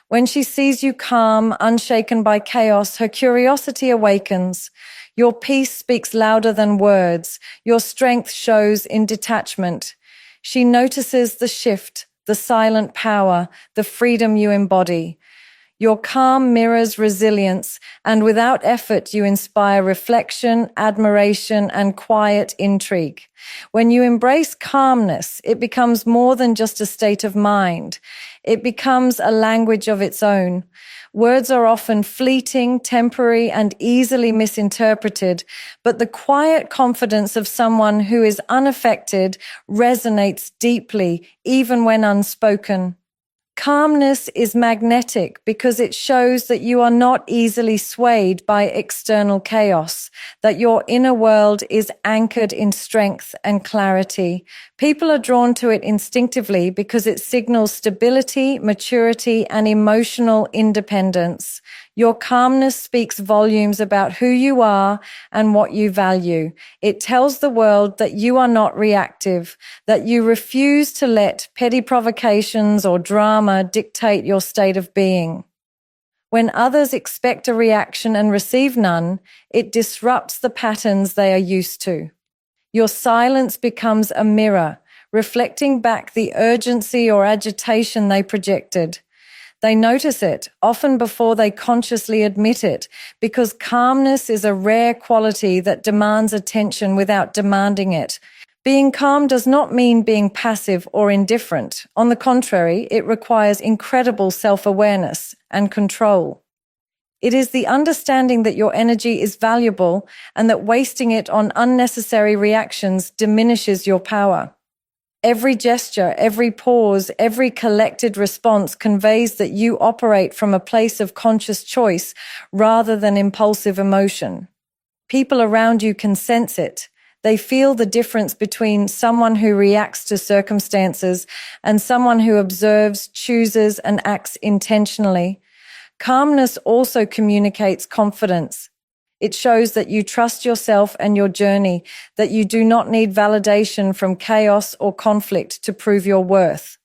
When she sees you calm, unshaken by chaos, her curiosity awakens. Your peace speaks louder than words. Your strength shows in detachment. She notices the shift, the silent power, the freedom you embody. Your calm mirrors resilience, and without effort you inspire reflection, admiration, and quiet intrigue. When you embrace calmness, it becomes more than just a state of mind. It becomes a language of its own. Words are often fleeting, temporary, and easily misinterpreted, but the quiet confidence of someone who is unaffected resonates deeply, even when unspoken. Calmness is magnetic because it shows that you are not easily swayed by external chaos, that your inner world is anchored in strength and clarity. People are drawn to it instinctively because it signals stability, maturity, and emotional independence. Your calmness speaks volumes about who you are and what you value. It tells the world that you are not reactive, that you refuse to let petty provocations or drama dictate your state of being. When others expect a reaction and receive none, it disrupts the patterns they are used to. Your silence becomes a mirror, reflecting back the urgency or agitation they projected. They notice it, often before they consciously admit it, because calmness is a rare quality that demands attention without demanding it. Being calm does not mean being passive or indifferent. On the contrary, it requires incredible self-awareness and control. It is the understanding that your energy is valuable and that wasting it on unnecessary reactions diminishes your power. Every gesture, every pause, every collected response conveys that you operate from a place of conscious choice rather than impulsive emotion. People around you can sense it. They feel the difference between someone who reacts to circumstances and someone who observes, chooses, and acts intentionally. Calmness also communicates confidence. It shows that you trust yourself and your journey, that you do not need validation from chaos or conflict to prove your worth.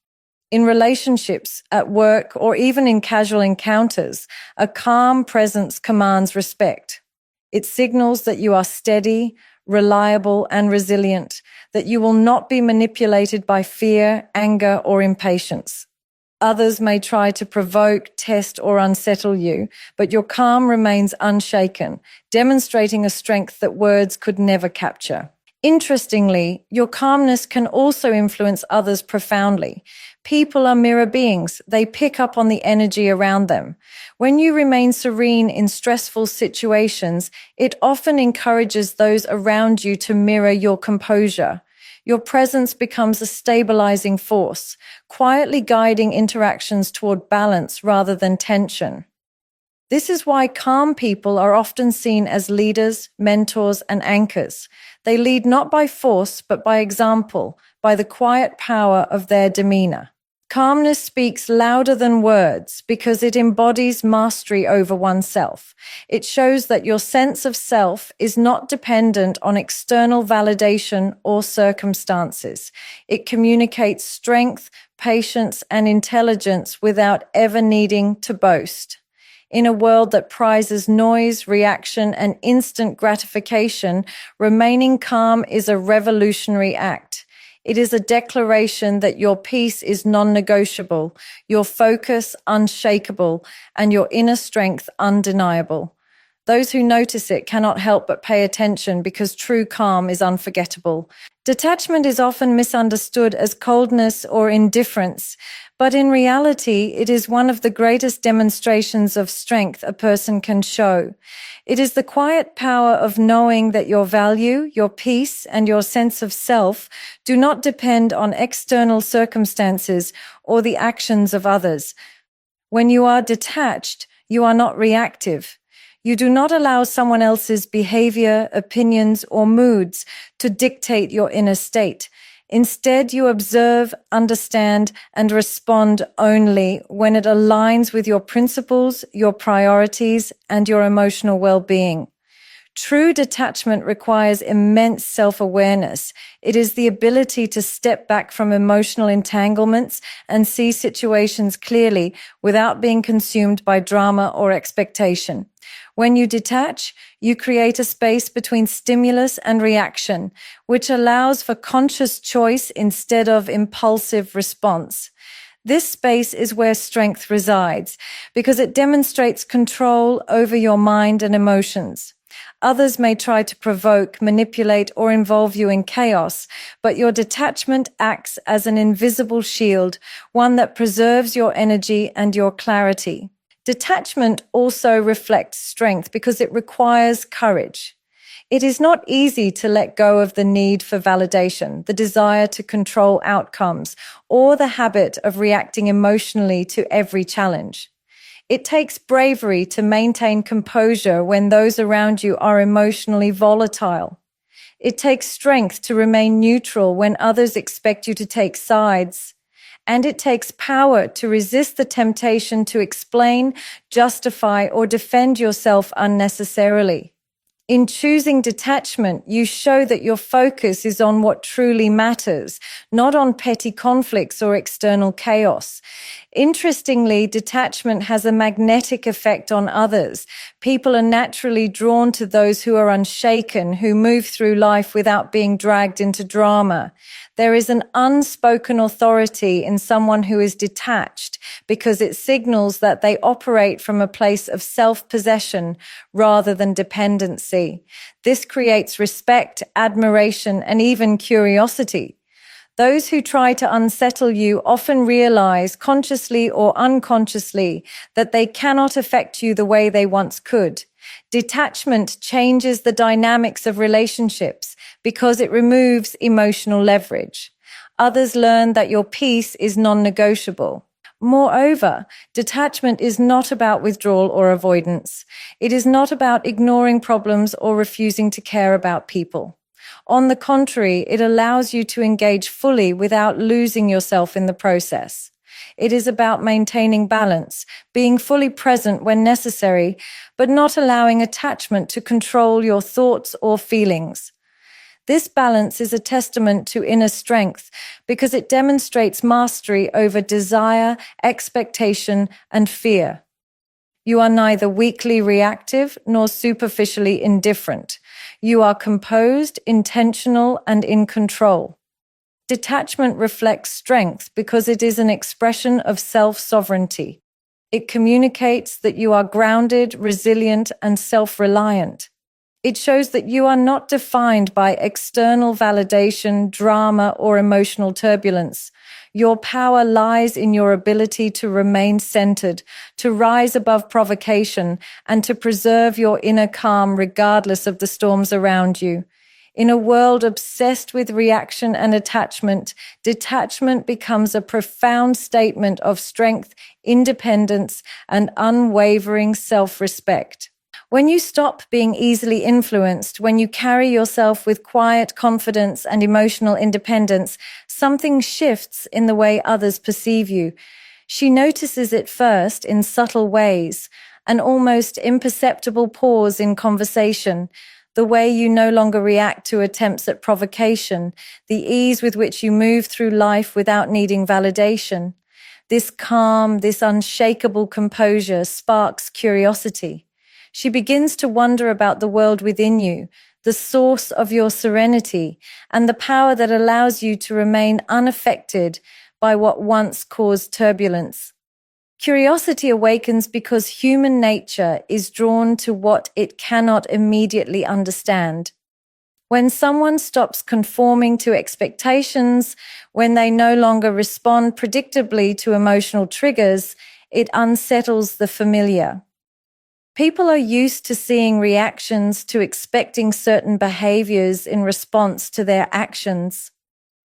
In relationships, at work, or even in casual encounters, a calm presence commands respect. It signals that you are steady, reliable, and resilient, that you will not be manipulated by fear, anger, or impatience. Others may try to provoke, test, or unsettle you, but your calm remains unshaken, demonstrating a strength that words could never capture. Interestingly, your calmness can also influence others profoundly. People are mirror beings. They pick up on the energy around them. When you remain serene in stressful situations, it often encourages those around you to mirror your composure. Your presence becomes a stabilizing force, quietly guiding interactions toward balance rather than tension. This is why calm people are often seen as leaders, mentors, and anchors. They lead not by force, but by example, by the quiet power of their demeanor. Calmness speaks louder than words because it embodies mastery over oneself. It shows that your sense of self is not dependent on external validation or circumstances. It communicates strength, patience, and intelligence without ever needing to boast. In a world that prizes noise, reaction, and instant gratification, remaining calm is a revolutionary act. It is a declaration that your peace is non-negotiable, your focus unshakable, and your inner strength undeniable. Those who notice it cannot help but pay attention because true calm is unforgettable. Detachment is often misunderstood as coldness or indifference, but in reality, it is one of the greatest demonstrations of strength a person can show. It is the quiet power of knowing that your value, your peace, and your sense of self do not depend on external circumstances or the actions of others. When you are detached, you are not reactive. You do not allow someone else's behavior, opinions, or moods to dictate your inner state. Instead, you observe, understand, and respond only when it aligns with your principles, your priorities, and your emotional well-being. True detachment requires immense self-awareness. It is the ability to step back from emotional entanglements and see situations clearly without being consumed by drama or expectation. When you detach, you create a space between stimulus and reaction, which allows for conscious choice instead of impulsive response. This space is where strength resides because it demonstrates control over your mind and emotions. Others may try to provoke, manipulate, or involve you in chaos, but your detachment acts as an invisible shield, one that preserves your energy and your clarity. Detachment also reflects strength because it requires courage. It is not easy to let go of the need for validation, the desire to control outcomes, or the habit of reacting emotionally to every challenge. It takes bravery to maintain composure when those around you are emotionally volatile. It takes strength to remain neutral when others expect you to take sides. And it takes power to resist the temptation to explain, justify, or defend yourself unnecessarily. In choosing detachment, you show that your focus is on what truly matters, not on petty conflicts or external chaos. Interestingly, detachment has a magnetic effect on others. People are naturally drawn to those who are unshaken, who move through life without being dragged into drama. There is an unspoken authority in someone who is detached because it signals that they operate from a place of self-possession rather than dependency. This creates respect, admiration, and even curiosity. Those who try to unsettle you often realize, consciously or unconsciously, that they cannot affect you the way they once could. Detachment changes the dynamics of relationships because it removes emotional leverage. Others learn that your peace is non-negotiable. Moreover, detachment is not about withdrawal or avoidance. It is not about ignoring problems or refusing to care about people. On the contrary, it allows you to engage fully without losing yourself in the process. It is about maintaining balance, being fully present when necessary, but not allowing attachment to control your thoughts or feelings. This balance is a testament to inner strength because it demonstrates mastery over desire, expectation, and fear. You are neither weakly reactive nor superficially indifferent. You are composed, intentional, and in control. Detachment reflects strength because it is an expression of self-sovereignty. It communicates that you are grounded, resilient, and self-reliant. It shows that you are not defined by external validation, drama, or emotional turbulence. Your power lies in your ability to remain centered, to rise above provocation, and to preserve your inner calm regardless of the storms around you. In a world obsessed with reaction and attachment, detachment becomes a profound statement of strength, independence, and unwavering self-respect. When you stop being easily influenced, when you carry yourself with quiet confidence and emotional independence, something shifts in the way others perceive you. She notices it first in subtle ways, an almost imperceptible pause in conversation, the way you no longer react to attempts at provocation, the ease with which you move through life without needing validation. This calm, this unshakable composure sparks curiosity. She begins to wonder about the world within you, the source of your serenity, and the power that allows you to remain unaffected by what once caused turbulence. Curiosity awakens because human nature is drawn to what it cannot immediately understand. When someone stops conforming to expectations, when they no longer respond predictably to emotional triggers, it unsettles the familiar. People are used to seeing reactions, to expecting certain behaviors in response to their actions.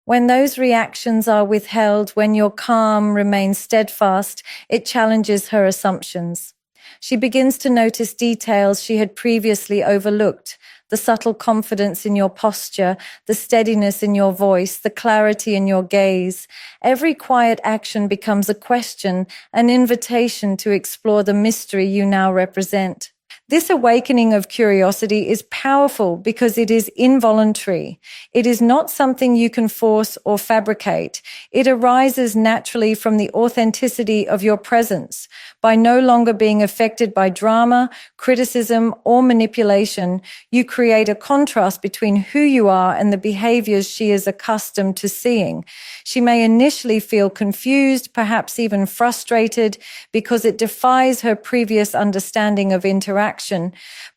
When those reactions are withheld, when your calm remains steadfast, it challenges her assumptions. She begins to notice details she had previously overlooked, the subtle confidence in your posture, the steadiness in your voice, the clarity in your gaze. Every quiet action becomes a question, an invitation to explore the mystery you now represent. This awakening of curiosity is powerful because it is involuntary. It is not something you can force or fabricate. It arises naturally from the authenticity of your presence. By no longer being affected by drama, criticism, or manipulation, you create a contrast between who you are and the behaviors she is accustomed to seeing. She may initially feel confused, perhaps even frustrated, because it defies her previous understanding of interaction.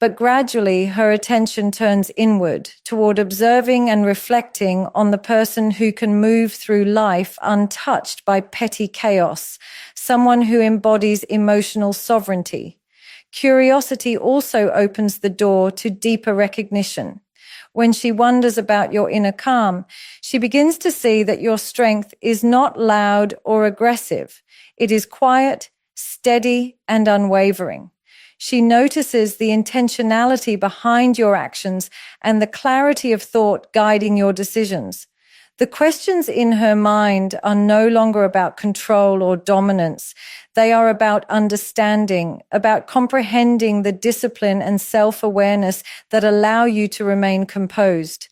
But gradually her attention turns inward toward observing and reflecting on the person who can move through life untouched by petty chaos, someone who embodies emotional sovereignty. Curiosity also opens the door to deeper recognition. When she wonders about your inner calm, she begins to see that your strength is not loud or aggressive. It is quiet, steady, and unwavering. She notices the intentionality behind your actions and the clarity of thought guiding your decisions. The questions in her mind are no longer about control or dominance. They are about understanding, about comprehending the discipline and self-awareness that allow you to remain composed.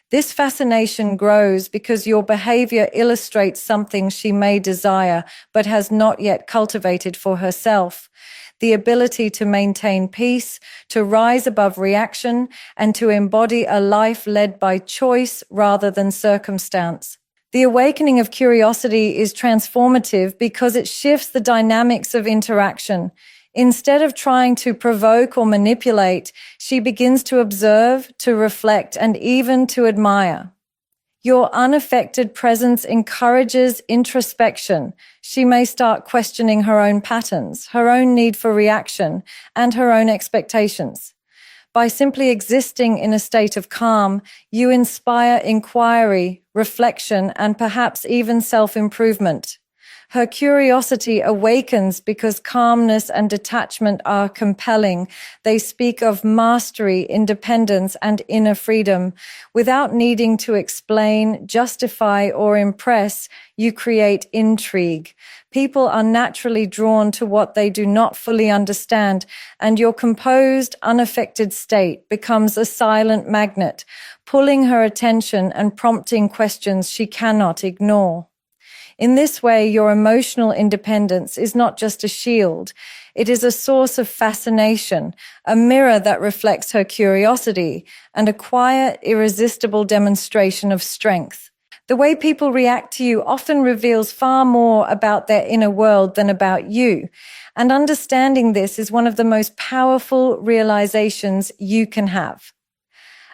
This fascination grows because your behavior illustrates something she may desire but has not yet cultivated for herself. The ability to maintain peace, to rise above reaction, and to embody a life led by choice rather than circumstance. The awakening of curiosity is transformative because it shifts the dynamics of interaction. Instead of trying to provoke or manipulate, she begins to observe, to reflect, and even to admire. Your unaffected presence encourages introspection. She may start questioning her own patterns, her own need for reaction, and her own expectations. By simply existing in a state of calm, you inspire inquiry, reflection, and perhaps even self-improvement. Her curiosity awakens because calmness and detachment are compelling. They speak of mastery, independence, and inner freedom. Without needing to explain, justify, or impress, you create intrigue. People are naturally drawn to what they do not fully understand, and your composed, unaffected state becomes a silent magnet, pulling her attention and prompting questions she cannot ignore. In this way, your emotional independence is not just a shield. It is a source of fascination, a mirror that reflects her curiosity, and a quiet, irresistible demonstration of strength. The way people react to you often reveals far more about their inner world than about you. And understanding this is one of the most powerful realizations you can have.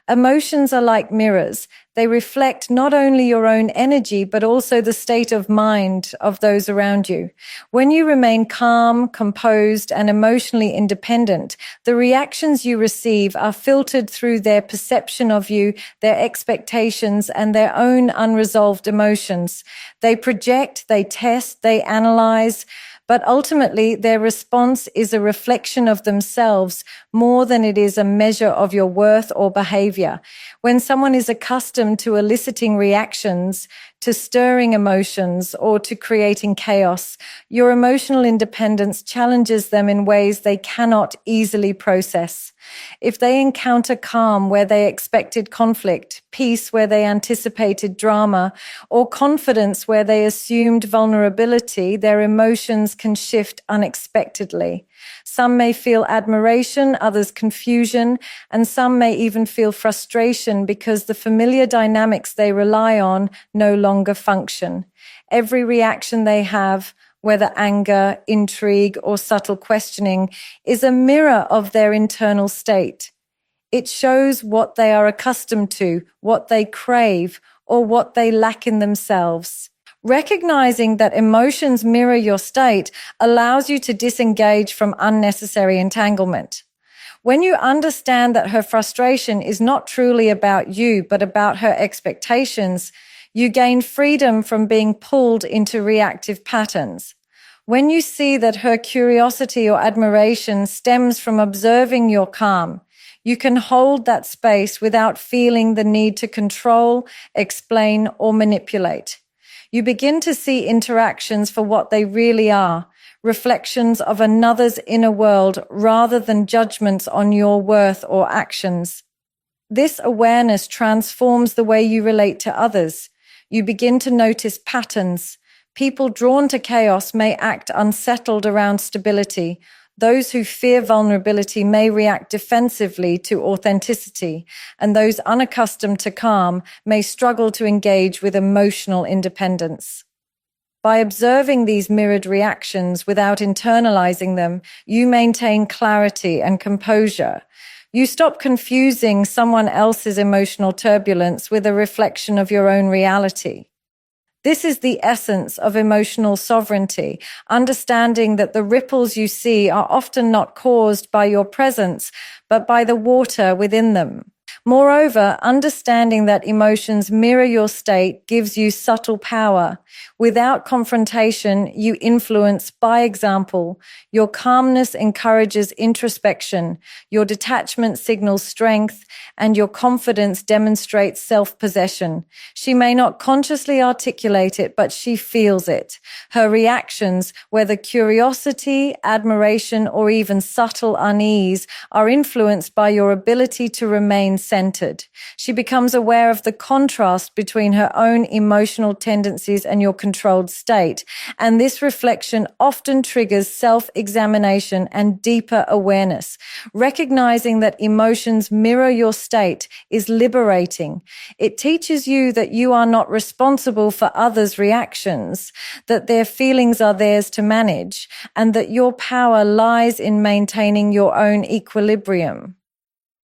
Emotions are like mirrors. They reflect not only your own energy, but also the state of mind of those around you. When you remain calm, composed, and emotionally independent, the reactions you receive are filtered through their perception of you, their expectations, and their own unresolved emotions. They project, they test, they analyze, but ultimately their response is a reflection of themselves more than it is a measure of your worth or behavior. When someone is accustomed to eliciting reactions, to stirring emotions, or to creating chaos, your emotional independence challenges them in ways they cannot easily process. If they encounter calm where they expected conflict, peace where they anticipated drama, or confidence where they assumed vulnerability, their emotions can shift unexpectedly. Some may feel admiration, others confusion, and some may even feel frustration because the familiar dynamics they rely on no longer function. Every reaction they have, whether anger, intrigue, or subtle questioning, is a mirror of their internal state. It shows what they are accustomed to, what they crave, or what they lack in themselves. Recognizing that emotions mirror your state allows you to disengage from unnecessary entanglement. When you understand that her frustration is not truly about you, but about her expectations, you gain freedom from being pulled into reactive patterns. When you see that her curiosity or admiration stems from observing your calm, you can hold that space without feeling the need to control, explain, or manipulate. You begin to see interactions for what they really are, reflections of another's inner world rather than judgments on your worth or actions. This awareness transforms the way you relate to others. You begin to notice patterns. People drawn to chaos may act unsettled around stability. Those who fear vulnerability may react defensively to authenticity, and those unaccustomed to calm may struggle to engage with emotional independence. By observing these mirrored reactions without internalizing them, you maintain clarity and composure. You stop confusing someone else's emotional turbulence with a reflection of your own reality. This is the essence of emotional sovereignty, understanding that the ripples you see are often not caused by your presence, but by the water within them. Moreover, understanding that emotions mirror your state gives you subtle power. Without confrontation, you influence by example. Your calmness encourages introspection, your detachment signals strength, and your confidence demonstrates self-possession. She may not consciously articulate it, but she feels it. Her reactions, whether curiosity, admiration, or even subtle unease, are influenced by your ability to remain centered. She becomes aware of the contrast between her own emotional tendencies and your controlled state, and this reflection often triggers self-examination and deeper awareness. Recognizing that emotions mirror your state is liberating. It teaches you that you are not responsible for others' reactions, that their feelings are theirs to manage, and that your power lies in maintaining your own equilibrium.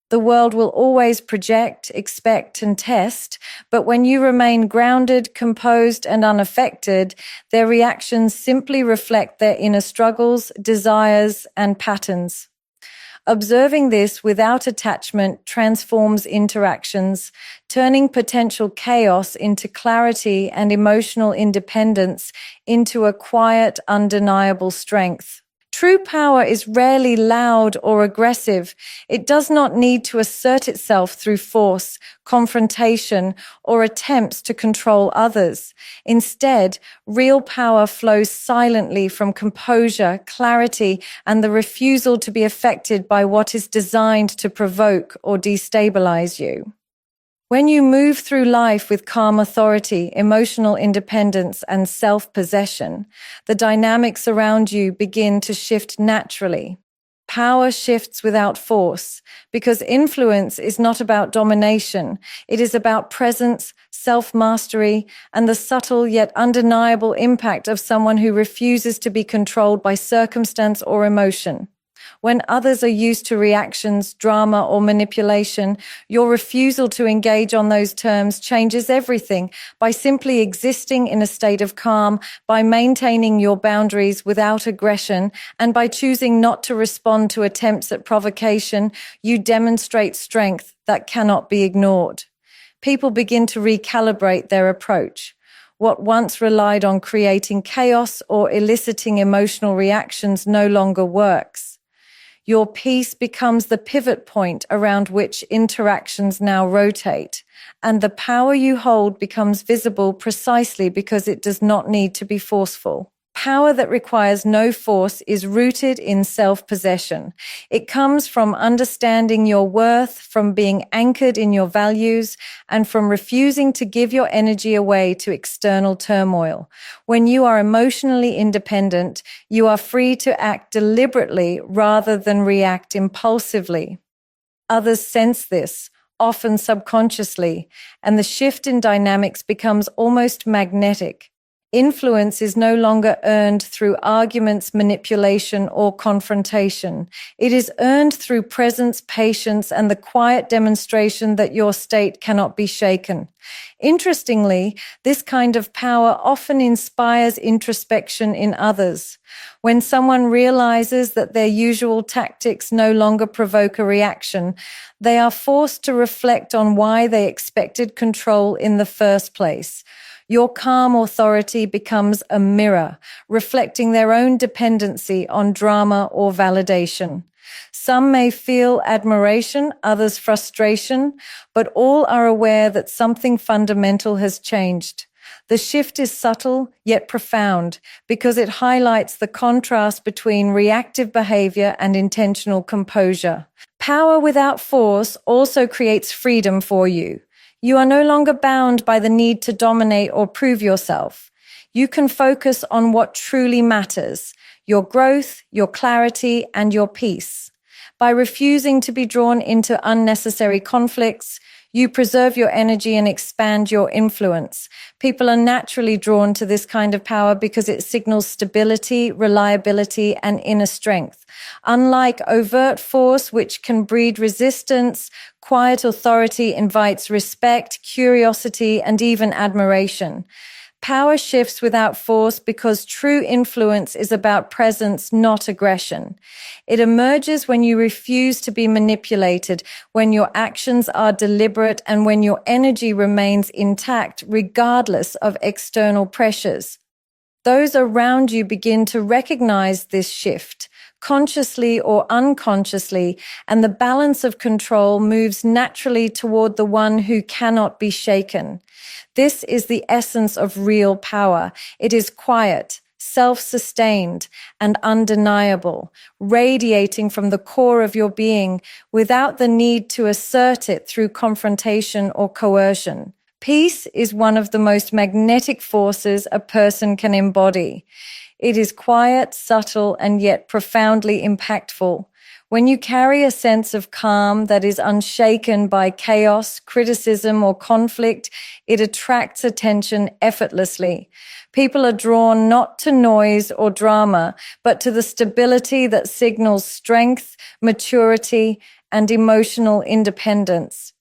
The world will always project, expect, and test, but when you remain grounded, composed, and unaffected, their reactions simply reflect their inner struggles, desires, and patterns. Observing this without attachment transforms interactions, turning potential chaos into clarity and emotional independence into a quiet, undeniable strength. True power is rarely loud or aggressive. It does not need to assert itself through force, confrontation, or attempts to control others. Instead, real power flows silently from composure, clarity, and the refusal to be affected by what is designed to provoke or destabilize you. When you move through life with calm authority, emotional independence, and self-possession, the dynamics around you begin to shift naturally. Power shifts without force, because influence is not about domination. It is about presence, self-mastery, and the subtle yet undeniable impact of someone who refuses to be controlled by circumstance or emotion. When others are used to reactions, drama, or manipulation, your refusal to engage on those terms changes everything. By simply existing in a state of calm, by maintaining your boundaries without aggression, and by choosing not to respond to attempts at provocation, you demonstrate strength that cannot be ignored. People begin to recalibrate their approach. What once relied on creating chaos or eliciting emotional reactions no longer works. Your peace becomes the pivot point around which interactions now rotate, and the power you hold becomes visible precisely because it does not need to be forceful. Power that requires no force is rooted in self-possession. It comes from understanding your worth, from being anchored in your values, and from refusing to give your energy away to external turmoil. When you are emotionally independent, you are free to act deliberately rather than react impulsively. Others sense this, often subconsciously, and the shift in dynamics becomes almost magnetic. Influence is no longer earned through arguments, manipulation, or confrontation. It is earned through presence, patience, and the quiet demonstration that your state cannot be shaken. Interestingly, this kind of power often inspires introspection in others. When someone realizes that their usual tactics no longer provoke a reaction, they are forced to reflect on why they expected control in the first place. Your calm authority becomes a mirror, reflecting their own dependency on drama or validation. Some may feel admiration, others frustration, but all are aware that something fundamental has changed. The shift is subtle yet profound because it highlights the contrast between reactive behavior and intentional composure. Power without force also creates freedom for you. You are no longer bound by the need to dominate or prove yourself. You can focus on what truly matters: your growth, your clarity, and your peace. By refusing to be drawn into unnecessary conflicts, you preserve your energy and expand your influence. People are naturally drawn to this kind of power because it signals stability, reliability, and inner strength. Unlike overt force, which can breed resistance, quiet authority invites respect, curiosity, and even admiration. Power shifts without force because true influence is about presence, not aggression. It emerges when you refuse to be manipulated, when your actions are deliberate, and when your energy remains intact regardless of external pressures. Those around you begin to recognize this shift, consciously or unconsciously, and the balance of control moves naturally toward the one who cannot be shaken. This is the essence of real power. It is quiet, self-sustained, and undeniable, radiating from the core of your being without the need to assert it through confrontation or coercion. Peace is one of the most magnetic forces a person can embody. It is quiet, subtle, and yet profoundly impactful. When you carry a sense of calm that is unshaken by chaos, criticism, or conflict, it attracts attention effortlessly. People are drawn not to noise or drama, but to the stability that signals strength, maturity, and emotional independence.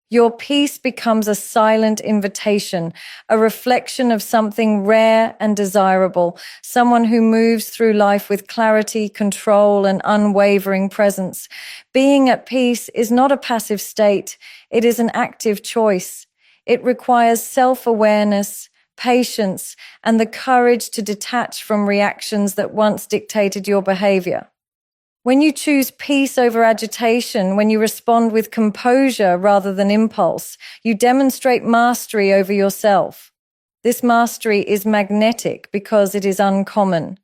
Your peace becomes a silent invitation, a reflection of something rare and desirable, someone who moves through life with clarity, control, and unwavering presence. Being at peace is not a passive state, it is an active choice. It requires self-awareness, patience, and the courage to detach from reactions that once dictated your behavior. When you choose peace over agitation, when you respond with composure rather than impulse, you demonstrate mastery over yourself. This mastery is magnetic because it is uncommon.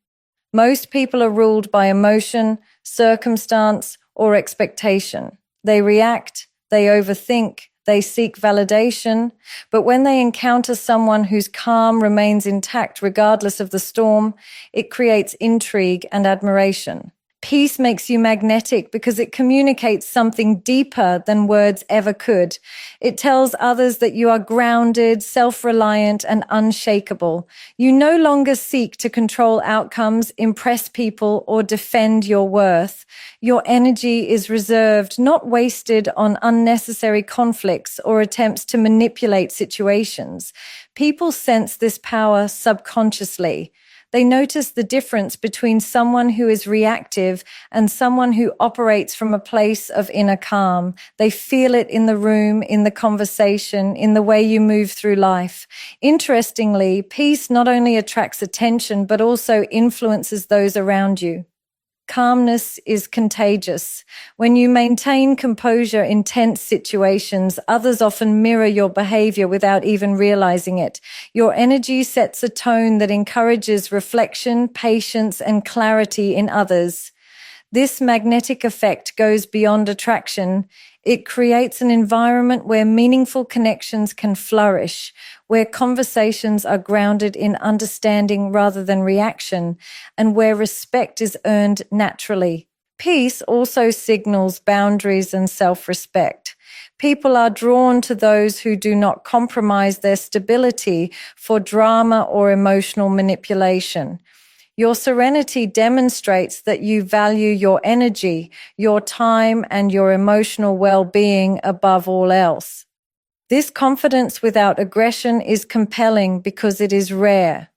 Most people are ruled by emotion, circumstance, or expectation. They react, they overthink, they seek validation, but when they encounter someone whose calm remains intact regardless of the storm, it creates intrigue and admiration. Peace makes you magnetic because it communicates something deeper than words ever could. It tells others that you are grounded, self-reliant, and unshakable. You no longer seek to control outcomes, impress people, or defend your worth. Your energy is reserved, not wasted on unnecessary conflicts or attempts to manipulate situations. People sense this power subconsciously. They notice the difference between someone who is reactive and someone who operates from a place of inner calm. They feel it in the room, in the conversation, in the way you move through life. Interestingly, peace not only attracts attention, but also influences those around you. Calmness is contagious. When you maintain composure in tense situations, others often mirror your behavior without even realizing it. Your energy sets a tone that encourages reflection, patience, and clarity in others. This magnetic effect goes beyond attraction. It creates an environment where meaningful connections can flourish, where conversations are grounded in understanding rather than reaction, and where respect is earned naturally. Peace also signals boundaries and self-respect. People are drawn to those who do not compromise their stability for drama or emotional manipulation. Your serenity demonstrates that you value your energy, your time, and your emotional well-being above all else. This confidence without aggression is compelling because it is rare.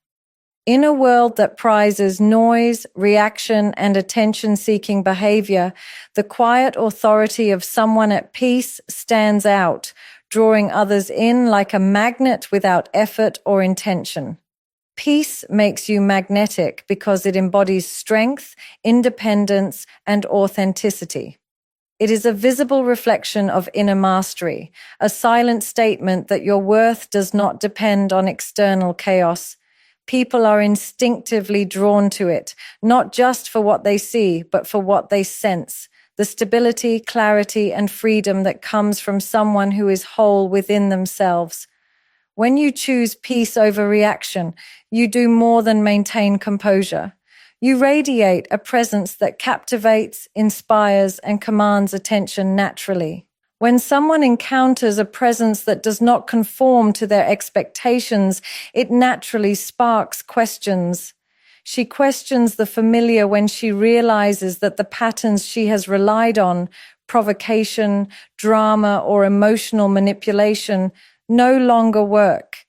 In a world that prizes noise, reaction, and attention-seeking behavior, the quiet authority of someone at peace stands out, drawing others in like a magnet without effort or intention. Peace makes you magnetic because it embodies strength, independence, and authenticity. It is a visible reflection of inner mastery, a silent statement that your worth does not depend on external chaos. People are instinctively drawn to it, not just for what they see, but for what they sense, the stability, clarity, and freedom that comes from someone who is whole within themselves. When you choose peace over reaction, you do more than maintain composure. You radiate a presence that captivates, inspires, and commands attention naturally. When someone encounters a presence that does not conform to their expectations, it naturally sparks questions. She questions the familiar when she realizes that the patterns she has relied on, provocation, drama, or emotional manipulation, no longer work.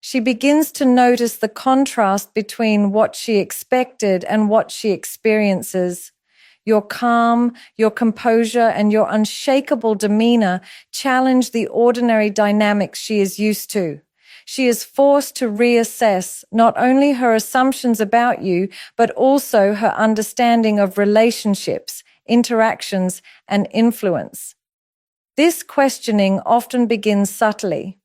She begins to notice the contrast between what she expected and what she experiences. Your calm, your composure, and your unshakable demeanor challenge the ordinary dynamics she is used to. She is forced to reassess not only her assumptions about you, but also her understanding of relationships, interactions, and influence. This questioning often begins subtly.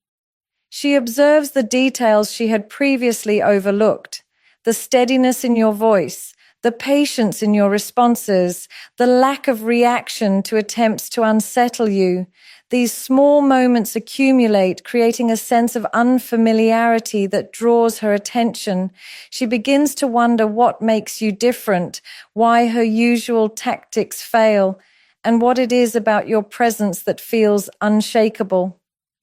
She observes the details she had previously overlooked, the steadiness in your voice, the patience in your responses, the lack of reaction to attempts to unsettle you. These small moments accumulate, creating a sense of unfamiliarity that draws her attention. She begins to wonder what makes you different, why her usual tactics fail, and what it is about your presence that feels unshakable.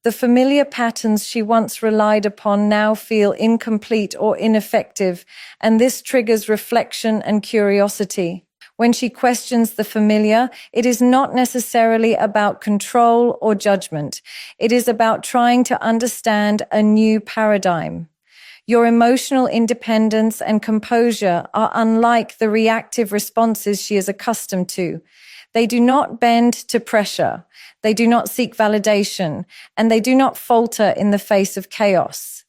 The familiar patterns she once relied upon now feel incomplete or ineffective, and this triggers reflection and curiosity. When she questions the familiar, it is not necessarily about control or judgment. It is about trying to understand a new paradigm. Your emotional independence and composure are unlike the reactive responses she is accustomed to. They do not bend to pressure. They do not seek validation, and they do not falter in the face of chaos.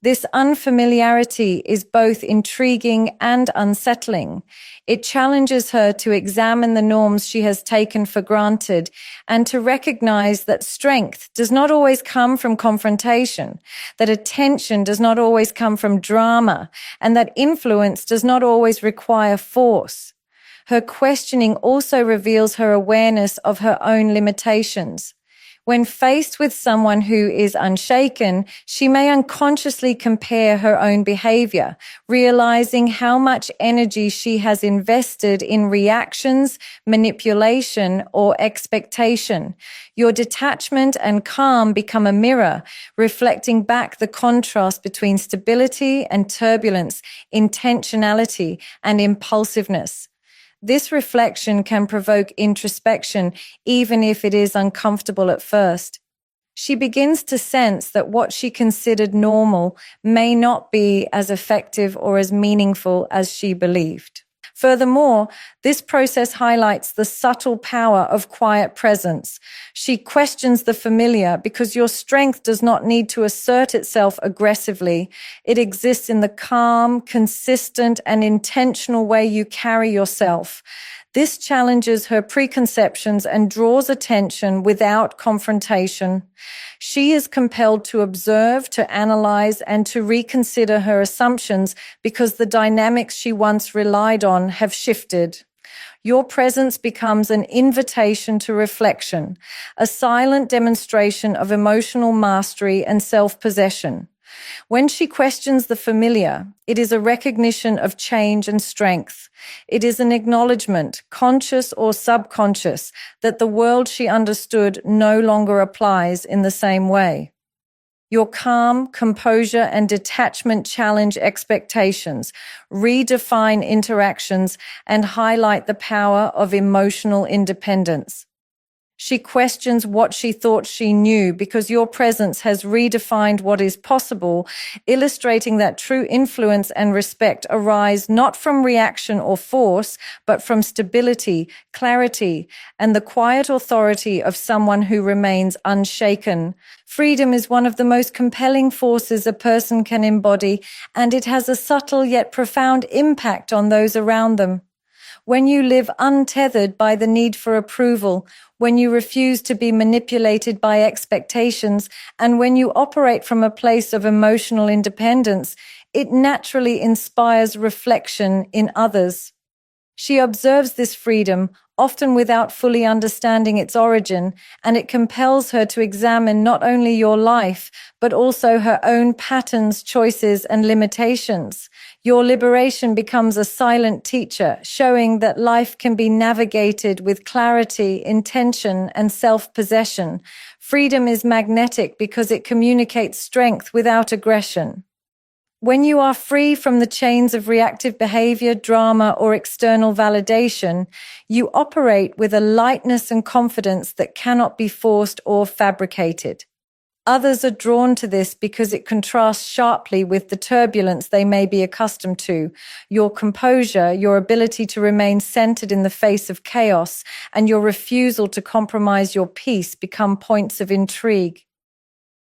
This unfamiliarity is both intriguing and unsettling. It challenges her to examine the norms she has taken for granted and to recognize that strength does not always come from confrontation, that attention does not always come from drama, and that influence does not always require force. Her questioning also reveals her awareness of her own limitations. When faced with someone who is unshaken, she may unconsciously compare her own behavior, realizing how much energy she has invested in reactions, manipulation, or expectation. Your detachment and calm become a mirror, reflecting back the contrast between stability and turbulence, intentionality and impulsiveness. This reflection can provoke introspection, even if it is uncomfortable at first. She begins to sense that what she considered normal may not be as effective or as meaningful as she believed. Furthermore, this process highlights the subtle power of quiet presence. She questions the familiar because your strength does not need to assert itself aggressively. It exists in the calm, consistent, and intentional way you carry yourself. This challenges her preconceptions and draws attention without confrontation. She is compelled to observe, to analyze, and to reconsider her assumptions because the dynamics she once relied on have shifted. Your presence becomes an invitation to reflection, a silent demonstration of emotional mastery and self-possession. When she questions the familiar, it is a recognition of change and strength. It is an acknowledgement, conscious or subconscious, that the world she understood no longer applies in the same way. Your calm, composure, and detachment challenge expectations, redefine interactions, and highlight the power of emotional independence. She questions what she thought she knew because your presence has redefined what is possible, illustrating that true influence and respect arise not from reaction or force, but from stability, clarity, and the quiet authority of someone who remains unshaken. Freedom is one of the most compelling forces a person can embody, and it has a subtle yet profound impact on those around them. When you live untethered by the need for approval, when you refuse to be manipulated by expectations, and when you operate from a place of emotional independence, it naturally inspires reflection in others. She observes this freedom, often without fully understanding its origin, and it compels her to examine not only your life, but also her own patterns, choices, and limitations. Your liberation becomes a silent teacher, showing that life can be navigated with clarity, intention, and self-possession. Freedom is magnetic because it communicates strength without aggression. When you are free from the chains of reactive behavior, drama, or external validation, you operate with a lightness and confidence that cannot be forced or fabricated. Others are drawn to this because it contrasts sharply with the turbulence they may be accustomed to. Your composure, your ability to remain centered in the face of chaos, and your refusal to compromise your peace become points of intrigue.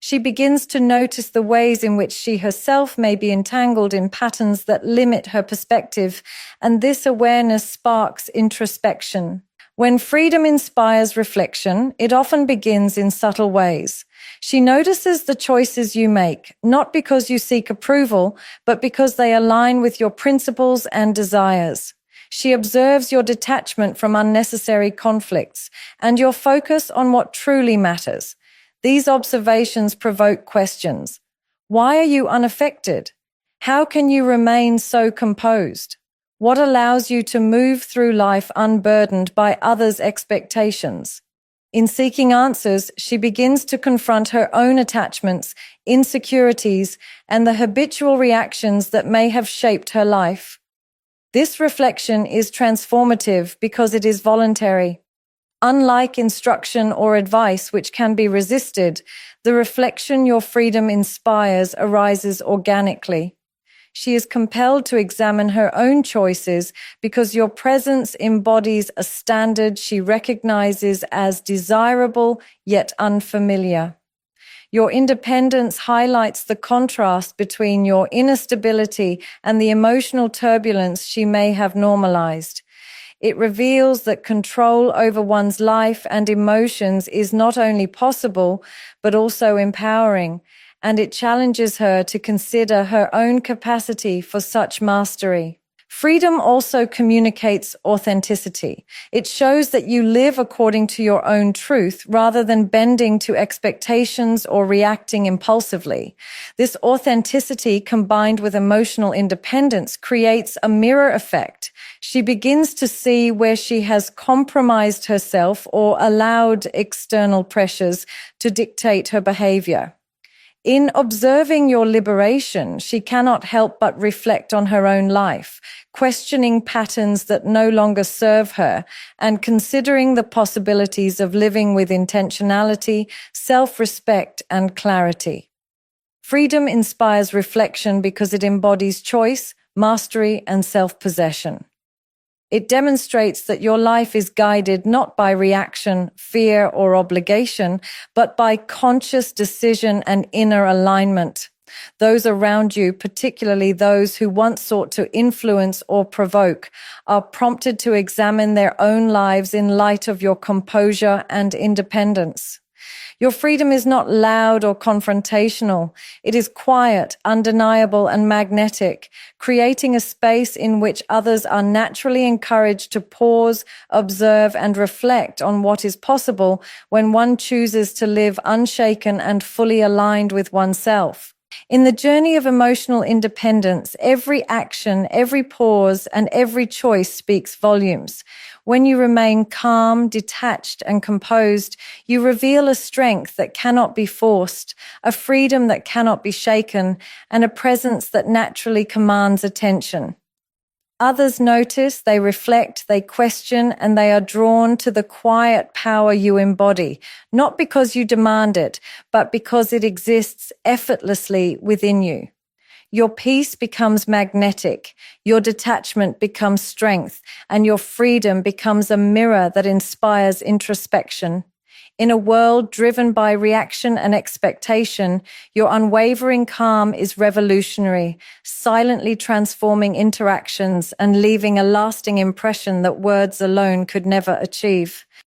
She begins to notice the ways in which she herself may be entangled in patterns that limit her perspective, and this awareness sparks introspection. When freedom inspires reflection, it often begins in subtle ways. She notices the choices you make, not because you seek approval, but because they align with your principles and desires. She observes your detachment from unnecessary conflicts and your focus on what truly matters. These observations provoke questions. Why are you unaffected? How can you remain so composed? What allows you to move through life unburdened by others' expectations? In seeking answers, she begins to confront her own attachments, insecurities, and the habitual reactions that may have shaped her life. This reflection is transformative because it is voluntary. Unlike instruction or advice, which can be resisted, the reflection your freedom inspires arises organically. She is compelled to examine her own choices because your presence embodies a standard she recognizes as desirable yet unfamiliar. Your independence highlights the contrast between your inner stability and the emotional turbulence she may have normalized. It reveals that control over one's life and emotions is not only possible, but also empowering, and it challenges her to consider her own capacity for such mastery. Freedom also communicates authenticity. It shows that you live according to your own truth rather than bending to expectations or reacting impulsively. This authenticity combined with emotional independence creates a mirror effect. She begins to see where she has compromised herself or allowed external pressures to dictate her behavior. In observing your liberation, she cannot help but reflect on her own life, questioning patterns that no longer serve her, and considering the possibilities of living with intentionality, self-respect, and clarity. Freedom inspires reflection because it embodies choice, mastery, and self-possession. It demonstrates that your life is guided not by reaction, fear, or obligation, but by conscious decision and inner alignment. Those around you, particularly those who once sought to influence or provoke, are prompted to examine their own lives in light of your composure and independence. Your freedom is not loud or confrontational. It is quiet, undeniable, and magnetic, creating a space in which others are naturally encouraged to pause, observe, and reflect on what is possible when one chooses to live unshaken and fully aligned with oneself. In the journey of emotional independence, every action, every pause, and every choice speaks volumes. When you remain calm, detached, and composed, you reveal a strength that cannot be forced, a freedom that cannot be shaken, and a presence that naturally commands attention. Others notice, they reflect, they question, and they are drawn to the quiet power you embody, not because you demand it, but because it exists effortlessly within you. Your peace becomes magnetic, your detachment becomes strength, and your freedom becomes a mirror that inspires introspection. In a world driven by reaction and expectation, your unwavering calm is revolutionary, silently transforming interactions and leaving a lasting impression that words alone could never achieve.